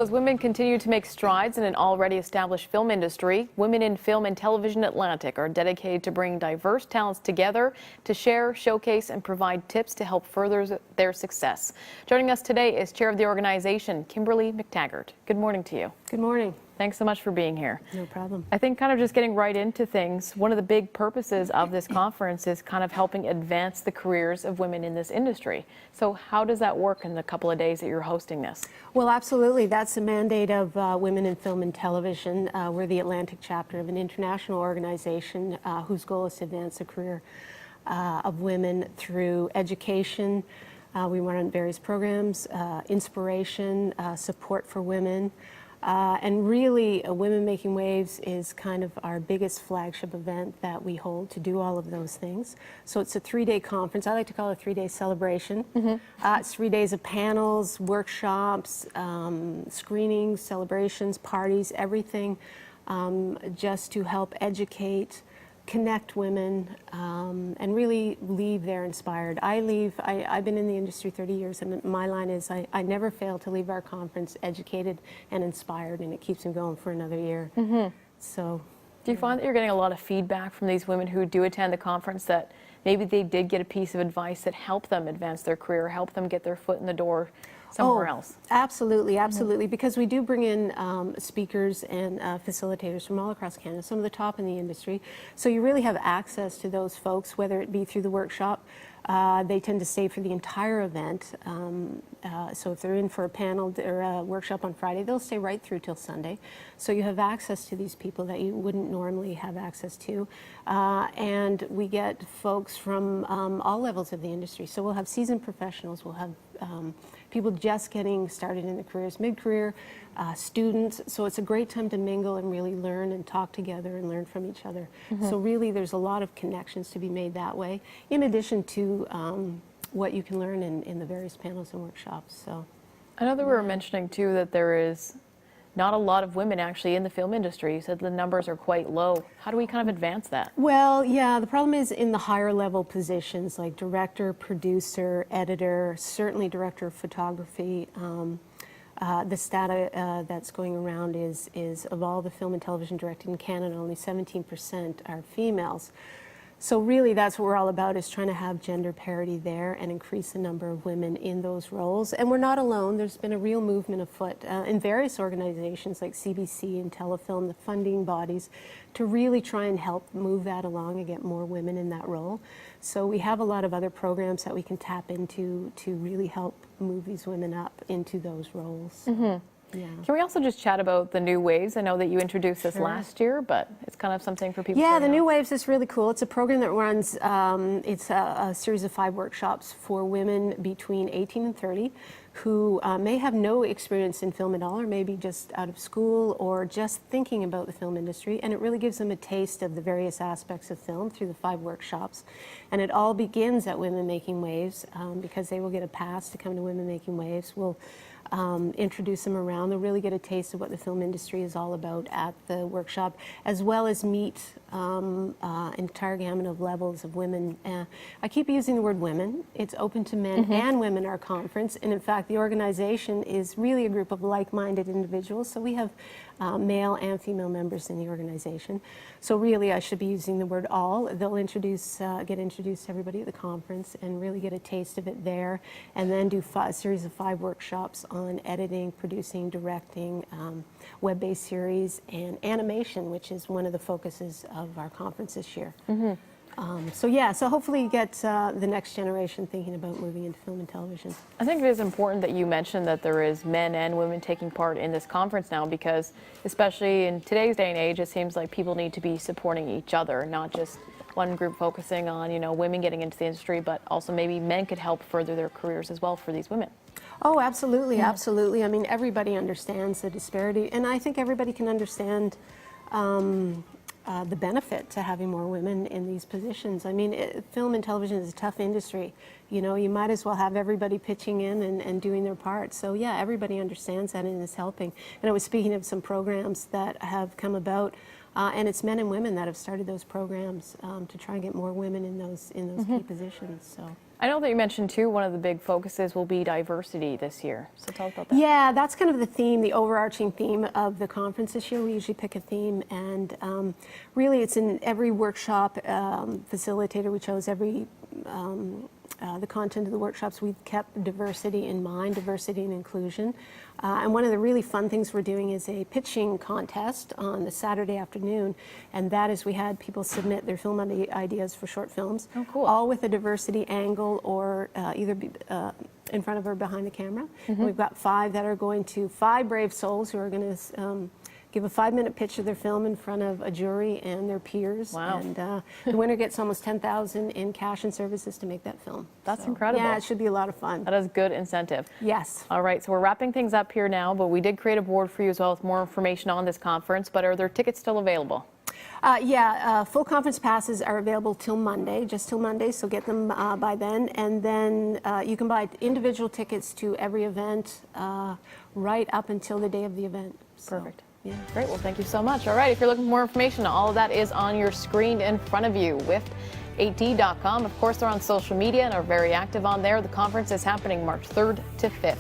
As women continue to make strides in an already established film industry, Women in Film and Television Atlantic are dedicated to bring diverse talents together to share, showcase, and provide tips to help further their success. Joining us today is Chair of the organization, Kimberlee McTaggart. Good morning to you. Good morning. Thanks so much for being here. No problem. I think kind of just getting right into things, one of the big purposes of this conference is kind of helping advance the careers of women in this industry. So how does that work in the couple of days that you're hosting this? Well, absolutely. That's the mandate of Women in Film and Television. We're the Atlantic chapter of an international organization whose goal is to advance the career of women through education. We run various programs, inspiration, support for women. And really, Women Making Waves is kind of our biggest flagship event that we hold to do all of those things. So it's a 3-day conference. I like to call it a 3-day celebration. It's 3 days of panels, workshops, screenings, celebrations, parties, everything just to help educate, connect women, and really leave there inspired. I've been in the industry 30 years, and my line is I never fail to leave our conference educated and inspired, and it keeps me going for another year. So, do you find that you're getting a lot of feedback from these women who do attend the conference that maybe they did get a piece of advice that helped them advance their career, helped them get their foot in the door somewhere else? Absolutely, absolutely, because we do bring in speakers and facilitators from all across Canada, some of the top in the industry. So you really have access to those folks, whether it be through the workshop. They tend to stay for the entire event. So if they're in for a panel or a workshop on Friday, they'll stay right through till Sunday. So you have access to these people that you wouldn't normally have access to. And we get folks from all levels of the industry. So we'll have seasoned professionals, we'll have people just getting started in their careers, mid-career, students. So it's a great time to mingle and really learn and talk together and learn from each other. So really there's a lot of connections to be made that way, in addition to what you can learn in the various panels and workshops. So I know that we were mentioning too that there is not a lot of women actually in the film industry. You said the numbers are quite low. How do we kind of advance that? Well, yeah, the problem is in the higher level positions like director, producer, editor, certainly director of photography. The data that's going around is of all the film and television directed in Canada, only 17% are females. So really that's what we're all about, is trying to have gender parity there and increase the number of women in those roles. And we're not alone. There's been a real movement afoot in various organizations like CBC and Telefilm, the funding bodies, to really try and help move that along and get more women in that role. So we have a lot of other programs that we can tap into to really help move these women up into those roles. Yeah. Can we also just chat about the New Waves? I know that you introduced this last year, but it's kind of something for people to Yeah, the know. New Waves is really cool. It's a program that runs, it's a series of 5 workshops for women between 18 and 30 who may have no experience in film at all, or maybe just out of school, or just thinking about the film industry. And it really gives them a taste of the various aspects of film through the 5 workshops. And it all begins at Women Making Waves, because they will get a pass to come to Women Making Waves. We'll introduce them around. They'll really get a taste of what the film industry is all about at the workshop, as well as meet an entire gamut of levels of women. I keep using the word women. It's open to men and women, our conference. And in fact, the organization is really a group of like-minded individuals. So we have male and female members in the organization. So really, I should be using the word all. They'll get introduced to everybody at the conference and really get a taste of it there, and then do a series of 5 workshops on editing, producing, directing, web-based series, and animation, which is one of the focuses of our conference this year. So yeah, so hopefully you get the next generation thinking about moving into film and television. I think it is important that you mentioned that there is men and women taking part in this conference now, because especially in today's day and age, it seems like people need to be supporting each other, not just one group focusing on, you know, women getting into the industry, but also maybe men could help further their careers as well for these women. Oh, absolutely, absolutely. I mean, everybody understands the disparity, and I think everybody can understand the benefit to having more women in these positions. I mean, film and television is a tough industry. You know, you might as well have everybody pitching in and doing their part. So yeah, everybody understands that and is helping. And I was speaking of some programs that have come about, and it's men and women that have started those programs to try and get more women in those key positions. So. I know that you mentioned too, one of the big focuses will be diversity this year. So talk about that. Yeah, that's kind of the theme, the overarching theme of the conference this year. We usually pick a theme, and really it's in every workshop facilitator. We chose the content of the workshops. We've kept diversity in mind, diversity and inclusion. And one of the really fun things we're doing is a pitching contest on the Saturday afternoon, and that is we had people submit their film ideas for short films, Oh, cool. all with a diversity angle or either in front of or behind the camera. And we've got 5 that are going to 5 brave souls who are going to give a 5-minute pitch of their film in front of a jury and their peers. Wow. And the winner gets almost $10,000 in cash and services to make that film. That's incredible. Yeah, it should be a lot of fun. That is good incentive. Yes. All right, so we're wrapping things up here now, but we did create a board for you as well with more information on this conference. But are there tickets still available? Full conference passes are available till Monday, just till Monday, so get them by then. And then you can buy individual tickets to every event right up until the day of the event. So, Perfect. yeah. Great, well, thank you so much. All right, if you're looking for more information, all of that is on your screen in front of you, WIFT-AT.com. Of course, they're on social media and are very active on there. The conference is happening March 3rd to 5th.